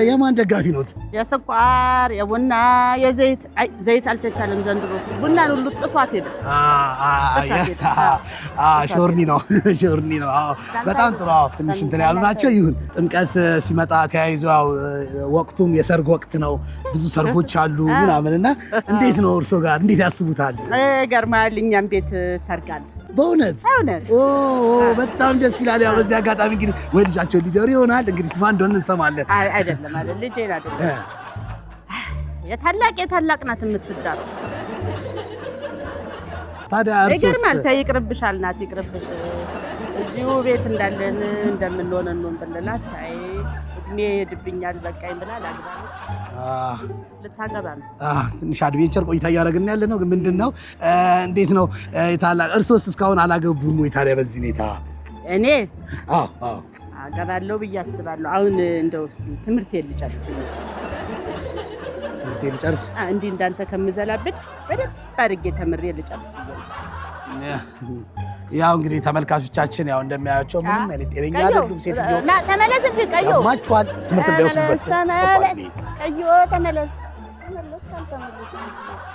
የማን ደጋፊ ኖት? የስኳር የቡና የዘይት ዘይት አልተቻለም ዘንድሮ ቡናን ሁሉ ጥሷት ሄደ። ሾርኒ ነው ሾርኒ ነው። በጣም ጥሩ። ትንሽ እንትን ያሉ ናቸው። ይሁን ጥምቀት ሲመጣ ተያይዞ ወቅቱም የሰርግ ወቅት ነው። ብዙ ሰርጎች አሉ ምናምንና እንዴት ነው እርሶ ጋር እንዴት ያስቡታል? ገርማል። እኛም ቤት ሰርግ አለ። በእውነት በጣም ደስ ይላል። ያው በዚህ አጋጣሚ እንግዲህ ወይ ልጃቸው ሊደሩ ይሆናል እንግዲህ ማን እንደሆነ እንሰማለን። አይደለም ልጄ አይደለም የታላቅ ናት የምትዳረው። ታዲያ እርሶስ? ይገርማል። ይቅርብሽ አልናት ይቅርብሽ እዚሁ ቤት እንዳለን እንደምንሆን ነው ብለናት እድሜ ሄድብኛል በቃኝ ብላ ላግባለች። ልታገባ ነው። ትንሽ አድቬንቸር ቆይታ እያደረግን ያለ ነው። ግን ምንድነው እንዴት ነው የታላቅ እርሶስ እስካሁን አላገቡም ወይ ታዲያ በዚህ ሁኔታ? እኔ አገባለሁ ብዬ አስባለሁ። አሁን እንደው እስኪ ትምህርቴን ልጨርስ እንዲህ እንዳንተ ከምዘላብድ በደንብ አድርጌ ተምሬ ልጨርስ ብዬ። ያው እንግዲህ ተመልካቾቻችን ያው እንደሚያዩቸው ምንም አይነት ጤነኛ አይደሉም። ሴትዮ ተመለስ እንጂ ቀዮ ማችኋል ትምህርት እንዳይወስዱበት። ቀዮ ተመለስ